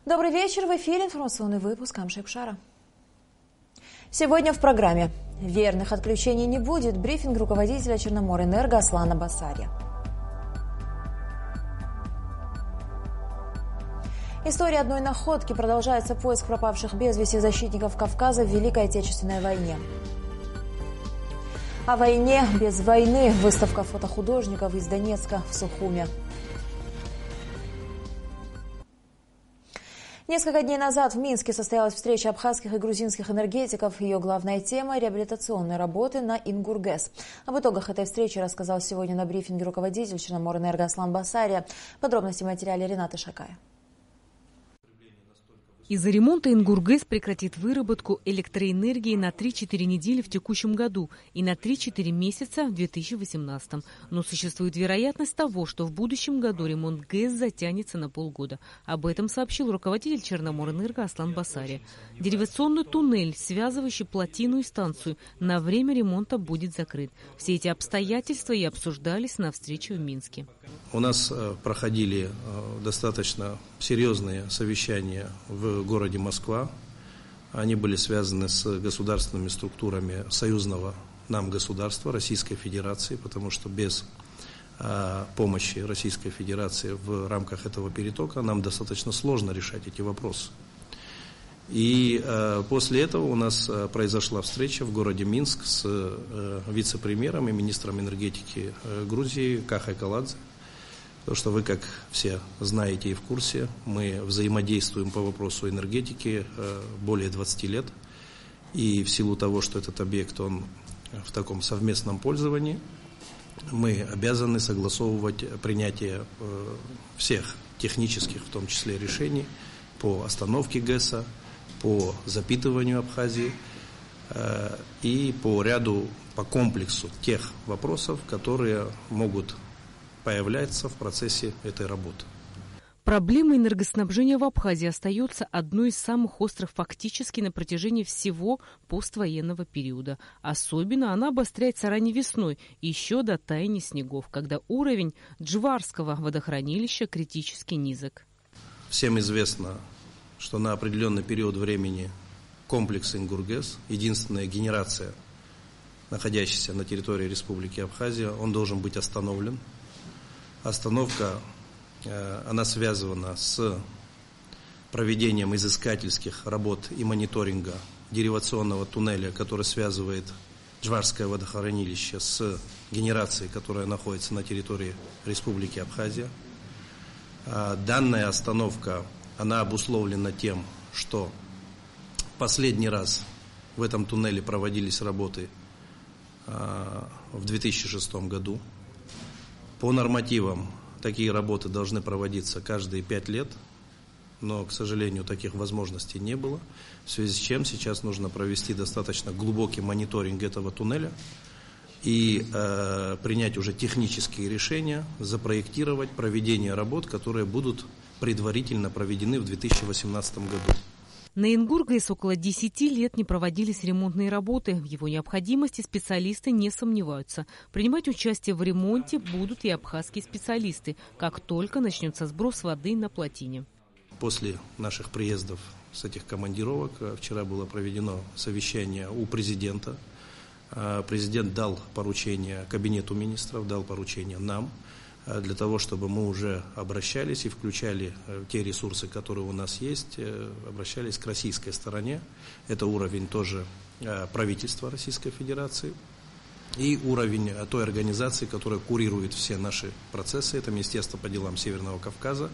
Добрый вечер. В эфире информационный выпуск Амшепшара. Сегодня в программе. Верных отключений не будет. Брифинг руководителя Черноморэнерго Аслана Басария. История одной находки. Продолжается поиск пропавших без вести защитников Кавказа в Великой Отечественной войне. О войне без войны. Выставка фотохудожников из Донецка в Сухуме. Несколько дней назад в Минске состоялась встреча абхазских и грузинских энергетиков. Ее главная тема – реабилитационные работы на Ингургэс. Об итогах этой встречи рассказал сегодня на брифинге руководитель Черноморэнерго Аслан Басария. Подробности в материале Рената Шакая. Из-за ремонта Ингургэс прекратит выработку электроэнергии на 3-4 недели в текущем году и на 3-4 месяца в 2018. Но существует вероятность того, что в будущем году ремонт ГЭС затянется на полгода. Об этом сообщил руководитель Черноморэнерго Аслан Басария. Деривационный туннель, связывающий плотину и станцию, на время ремонта будет закрыт. Все эти обстоятельства и обсуждались на встрече в Минске. У нас проходили достаточно серьезные совещания в городе Москва. Они были связаны с государственными структурами союзного нам государства, Российской Федерации, потому что без помощи Российской Федерации в рамках этого перетока нам достаточно сложно решать эти вопросы. И после этого у нас произошла встреча в городе Минск с вице-премьером и министром энергетики Грузии Кахой Каладзе. То, что вы, как все знаете и в курсе, мы взаимодействуем по вопросу энергетики более 20 лет. И в силу того, что этот объект, он в таком совместном пользовании, мы обязаны согласовывать принятие всех технических, в том числе, решений по остановке ГЭСа, по запитыванию Абхазии и по комплексу тех вопросов, которые могут появляется в процессе этой работы. Проблема энергоснабжения в Абхазии остается одной из самых острых фактически на протяжении всего поствоенного периода. Особенно она обостряется ранней весной, еще до таяния снегов, когда уровень Джварского водохранилища критически низок. Всем известно, что на определенный период времени комплекс Ингургэс, единственная генерация, находящаяся на территории Республики Абхазия, он должен быть остановлен. Остановка, она связана с проведением изыскательских работ и мониторинга деривационного туннеля, который связывает Джварское водохранилище с генерацией, которая находится на территории Республики Абхазия. Данная остановка, она обусловлена тем, что последний раз в этом туннеле проводились работы в 2006 году. По нормативам такие работы должны проводиться каждые 5 лет, но, к сожалению, таких возможностей не было, в связи с чем сейчас нужно провести достаточно глубокий мониторинг этого туннеля и принять уже технические решения, запроектировать проведение работ, которые будут предварительно проведены в 2018 году. На Ингургэс около 10 лет не проводились ремонтные работы. В его необходимости специалисты не сомневаются. Принимать участие в ремонте будут и абхазские специалисты, как только начнется сброс воды на плотине. После наших приездов с этих командировок вчера было проведено совещание у президента. Президент дал поручение кабинету министров, дал поручение нам, для того, чтобы мы уже обращались и включали те ресурсы, которые у нас есть, обращались к российской стороне. Это уровень тоже правительства Российской Федерации и уровень той организации, которая курирует все наши процессы. Это Министерство по делам Северного Кавказа.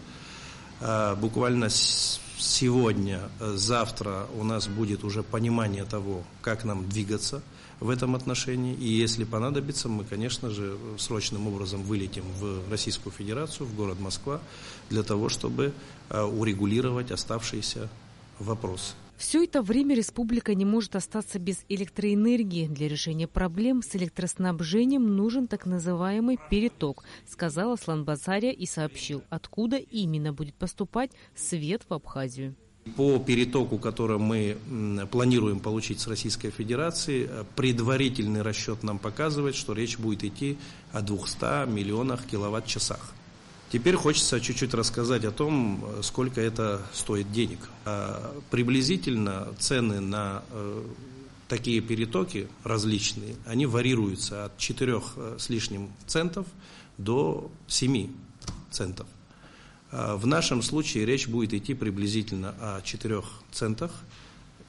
Буквально сегодня, завтра у нас будет уже понимание того, как нам двигаться в этом отношении. И если понадобится, мы, конечно же, срочным образом вылетим в Российскую Федерацию, в город Москва, для того, чтобы урегулировать оставшиеся вопросы. Все это время республика не может остаться без электроэнергии. Для решения проблем с электроснабжением нужен так называемый переток, сказал Аслан Басария и сообщил, откуда именно будет поступать свет в Абхазию. По перетоку, который мы планируем получить с Российской Федерации, предварительный расчет нам показывает, что речь будет идти о 200 миллионах киловатт-часах. Теперь хочется чуть-чуть рассказать о том, сколько это стоит денег. Приблизительно цены на такие перетоки различные, они варьируются от 4 с лишним центов до 7 центов. В нашем случае речь будет идти приблизительно о 4 центах,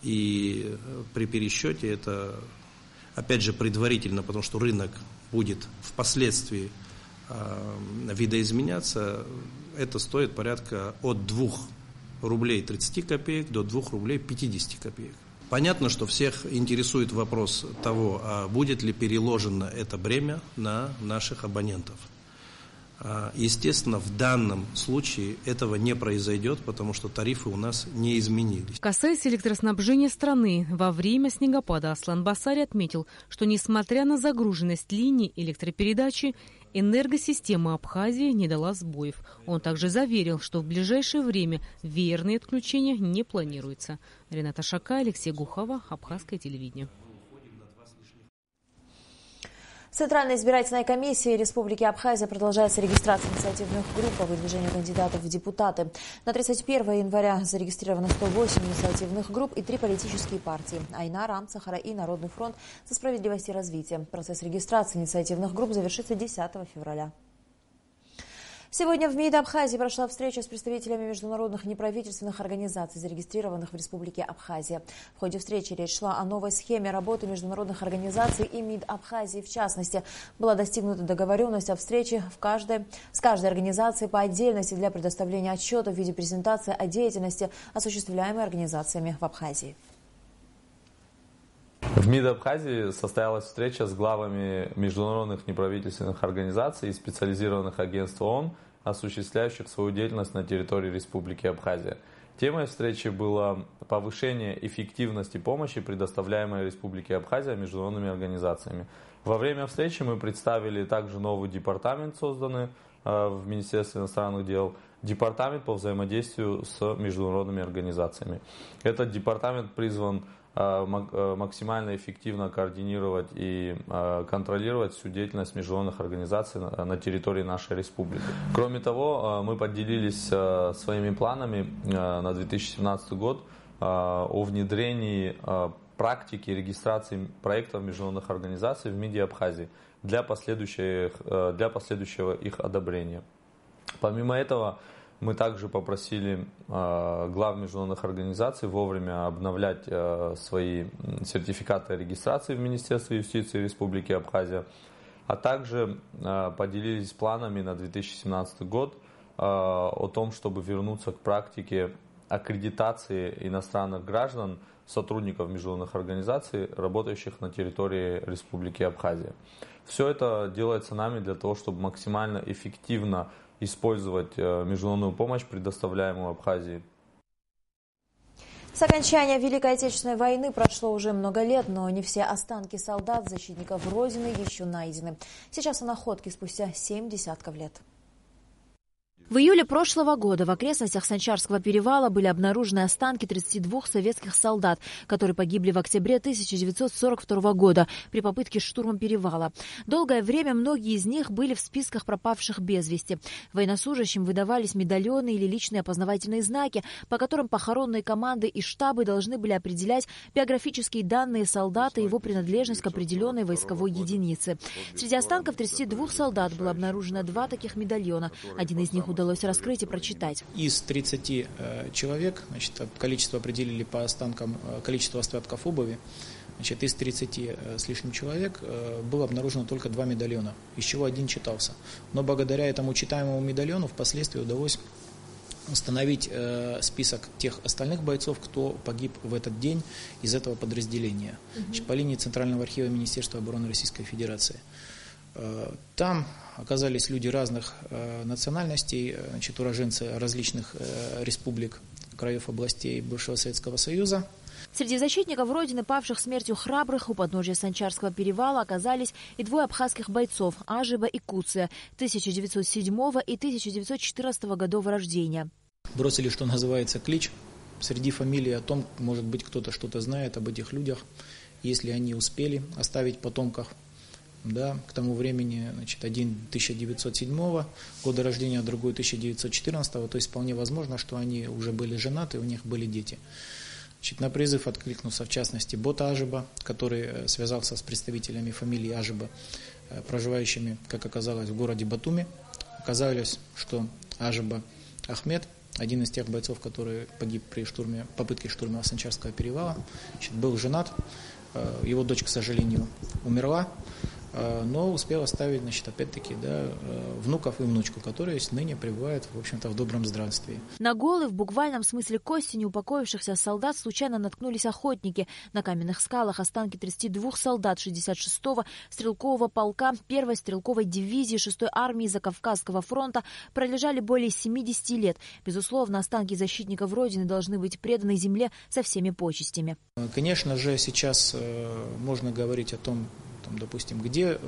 и при пересчете это, опять же, предварительно, потому что рынок будет впоследствии видоизменяться, это стоит порядка от 2 рублей 30 копеек до 2 рублей 50 копеек. Понятно, что всех интересует вопрос того, будет ли переложено это бремя на наших абонентов. Естественно, в данном случае этого не произойдет, потому что тарифы у нас не изменились. Касаясь электроснабжения страны, во время снегопада Аслан Басари отметил, что несмотря на загруженность линий электропередачи, энергосистема Абхазии не дала сбоев. Он также заверил, что в ближайшее время веерные отключения не планируется. Рената Шака, Алексей Гухова, Абхазское телевидение. В Центральной избирательной комиссии Республики Абхазия продолжается регистрация инициативных групп по выдвижению кандидатов в депутаты. На 31 января зарегистрировано 108 инициативных групп и 3 политические партии – Айна, Рам, Сахара и Народный фронт за справедливость и развитие. Процесс регистрации инициативных групп завершится 10 февраля. Сегодня в МИД Абхазии прошла встреча с представителями международных неправительственных организаций, зарегистрированных в Республике Абхазия. В ходе встречи речь шла о новой схеме работы международных организаций и МИД Абхазии. В частности, была достигнута договоренность о встрече с каждой организацией по отдельности для предоставления отчета в виде презентации о деятельности, осуществляемой организациями в Абхазии. В МИД Абхазии состоялась встреча с главами международных неправительственных организаций и специализированных агентств ООН, осуществляющих свою деятельность на территории Республики Абхазия. Темой встречи было повышение эффективности помощи, предоставляемой Республике Абхазия международными организациями. Во время встречи мы представили также новый департамент, созданный в Министерстве иностранных дел, департамент по взаимодействию с международными организациями. Этот департамент призван максимально эффективно координировать и контролировать всю деятельность международных организаций на территории нашей республики. Кроме того, мы поделились своими планами на 2017 год о внедрении практики регистрации проектов международных организаций в МИДе Абхазии для последующего их одобрения. Помимо этого, мы также попросили глав международных организаций вовремя обновлять свои сертификаты регистрации в Министерстве юстиции Республики Абхазия, а также поделились планами на 2017 год о том, чтобы вернуться к практике аккредитации иностранных граждан, сотрудников международных организаций, работающих на территории Республики Абхазия. Все это делается нами для того, чтобы максимально эффективно использовать международную помощь, предоставляемую Абхазии. С окончания Великой Отечественной войны прошло уже много лет, но не все останки солдат, защитников Родины еще найдены. Сейчас о находке спустя 7 десятков лет. В июле прошлого года в окрестностях Санчарского перевала были обнаружены останки 32 советских солдат, которые погибли в октябре 1942 года при попытке штурма перевала. Долгое время многие из них были в списках пропавших без вести. Военнослужащим выдавались медальоны или личные опознавательные знаки, по которым похоронные команды и штабы должны были определять биографические данные солдата и его принадлежность к определенной войсковой единице. Среди останков 32 солдат было обнаружено 2 таких медальона. Один из них удалось раскрыть и прочитать. Из 30 человек, количество определили по останкам, количество остатков обуви. Из 30 с лишним человек было обнаружено только 2 медальона, из чего один читался. Но благодаря этому читаемому медальону впоследствии удалось установить список тех остальных бойцов, кто погиб в этот день из этого подразделения по линии Центрального архива Министерства обороны Российской Федерации. Там оказались люди разных национальностей, уроженцы различных республик, краев, областей бывшего Советского Союза. Среди защитников Родины, павших смертью храбрых, у подножия Санчарского перевала оказались и 2 абхазских бойцов – Ажиба и Куция, 1907 и 1914 годов рождения. Бросили, что называется, клич. Среди фамилий о том, может быть, кто-то что-то знает об этих людях, если они успели оставить потомков. да, к тому времени, значит, один 1907 года рождения, а другой 1914, то есть вполне возможно, что они уже были женаты, у них были дети. Значит, на призыв откликнулся в частности Бота Ажиба, который связался с представителями фамилии Ажиба, проживающими, как оказалось, в городе Батуми. Оказалось, что Ажиба Ахмед, один из тех бойцов, который погиб при попытке штурма Санчарского перевала, значит, был женат. Его дочь, к сожалению, умерла, но успел оставить, значит, опять-таки, да, внуков и внучку, которые ныне пребывают, в общем-то, в добром здравствии. На голые, в буквальном смысле кости неупокоившихся солдат случайно наткнулись охотники. На каменных скалах останки 32 солдат 66-го стрелкового полка 1-й стрелковой дивизии 6-й армии Закавказского фронта пролежали более 70 лет. Безусловно, останки защитников Родины должны быть преданы земле со всеми почестями. Конечно же, сейчас можно говорить о том, допустим, где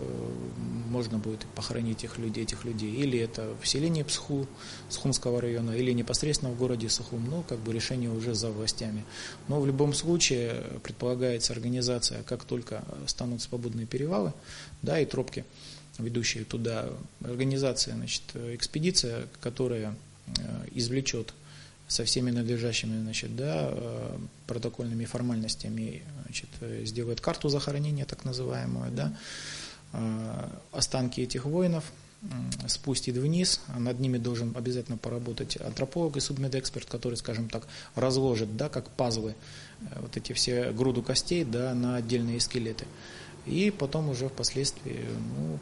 можно будет похоронить этих людей, или это в селении Псху, Схумского района, или непосредственно в городе Сухум, решение уже за властями. Но в любом случае предполагается организация, как только станут свободные перевалы, да, и тропки, ведущие туда, организация, значит, экспедиция, которая извлечет со всеми надлежащими, значит, да, протокольными формальностями, значит, сделает карту захоронения, так называемую, да, останки этих воинов спустит вниз, над ними должен обязательно поработать антрополог и судмедэксперт, который, скажем так, разложит, да, как пазлы, вот эти все груду костей, да, на отдельные скелеты. И потом уже впоследствии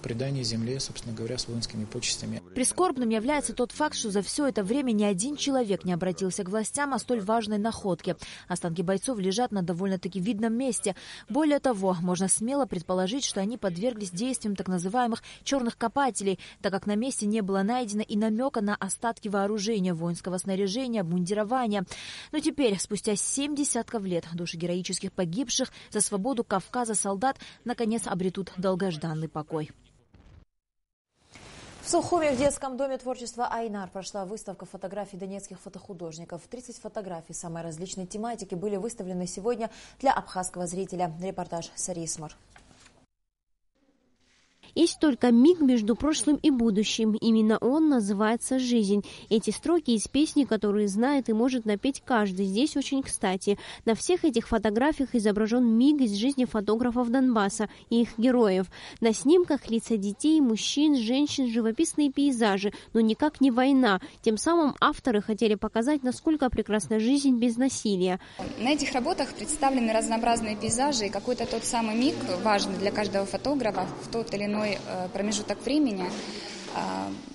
предание земле, собственно говоря, с воинскими почестями. Прискорбным является тот факт, что за все это время ни один человек не обратился к властям о столь важной находке. Останки бойцов лежат на довольно-таки видном месте. Более того, можно смело предположить, что они подверглись действиям так называемых черных копателей, так как на месте не было найдено и намека на остатки вооружения, воинского снаряжения, обмундирования. Но теперь, спустя 7 десятков лет, души героических погибших за свободу Кавказа солдат наконец обретут долгожданный покой. В Сухуме в детском доме творчества «Айнар» прошла выставка фотографий донецких фотохудожников. 30 фотографий самой различной тематики были выставлены сегодня для абхазского зрителя. Репортаж Сарии Смор. Есть только миг между прошлым и будущим. Именно он называется «Жизнь». Эти строки из песни, которые знает и может напеть каждый, здесь очень кстати. На всех этих фотографиях изображен миг из жизни фотографов Донбасса и их героев. На снимках лица детей, мужчин, женщин, живописные пейзажи, но никак не война. Тем самым авторы хотели показать, насколько прекрасна жизнь без насилия. На этих работах представлены разнообразные пейзажи и какой-то тот самый миг, важный для каждого фотографа в тот или иной промежуток времени.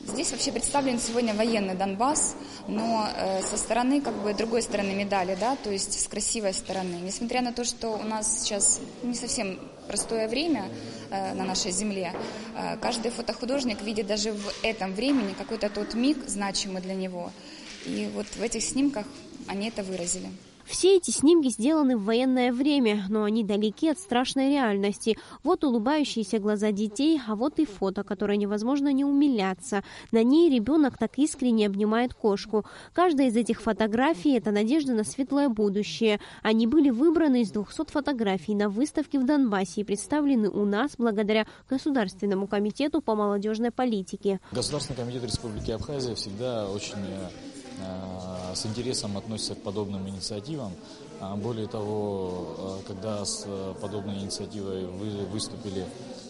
Здесь вообще представлен сегодня военный Донбасс, но со стороны, другой стороны медали, да, то есть с красивой стороны. Несмотря на то, что у нас сейчас не совсем простое время на нашей земле, каждый фотохудожник видит даже в этом времени какой-то тот миг, значимый для него. И вот в этих снимках они это выразили. Все эти снимки сделаны в военное время, но они далеки от страшной реальности. Вот улыбающиеся глаза детей, а вот и фото, которое невозможно не умиляться. На ней ребенок так искренне обнимает кошку. Каждая из этих фотографий – это надежда на светлое будущее. Они были выбраны из 200 фотографий на выставке в Донбассе и представлены у нас благодаря Государственному комитету по молодежной политике. Государственный комитет Республики Абхазия всегда очень с интересом относится к подобным инициативам. Более того, когда с подобной инициативой выступили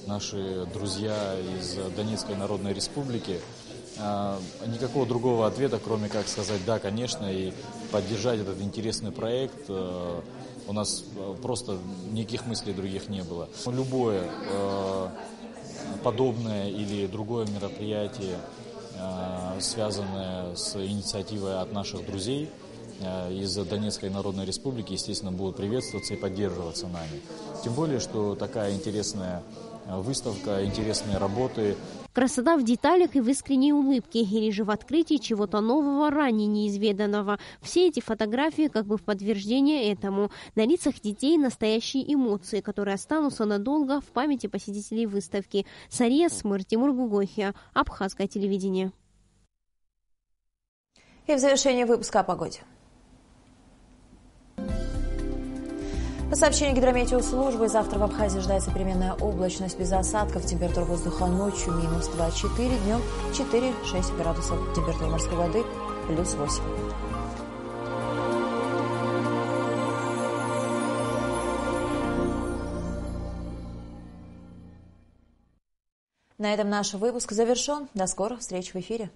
наши друзья из Донецкой Народной Республики, никакого другого ответа, кроме как сказать «да, конечно», и поддержать этот интересный проект, у нас просто никаких мыслей других не было. Любое подобное или другое мероприятие, связанные с инициативой от наших друзей из Донецкой Народной Республики, естественно, будут приветствоваться и поддерживаться нами. Тем более, что такая интересная выставка, интересные работы. Красота в деталях и в искренней улыбке, или же в открытии чего-то нового, ранее неизведанного. Все эти фотографии как бы в подтверждение этому. На лицах детей настоящие эмоции, которые останутся надолго в памяти посетителей выставки. Сария Смыр, Тимур Гугохия, Абхазское телевидение. И в завершении выпуска о погоде. По сообщению гидрометеослужбы, завтра в Абхазии ожидается переменная облачность без осадков. Температура воздуха ночью минус 2-4, днем 4-6 градусов. Температура морской воды плюс 8. На этом наш выпуск завершен. До скорых встреч в эфире.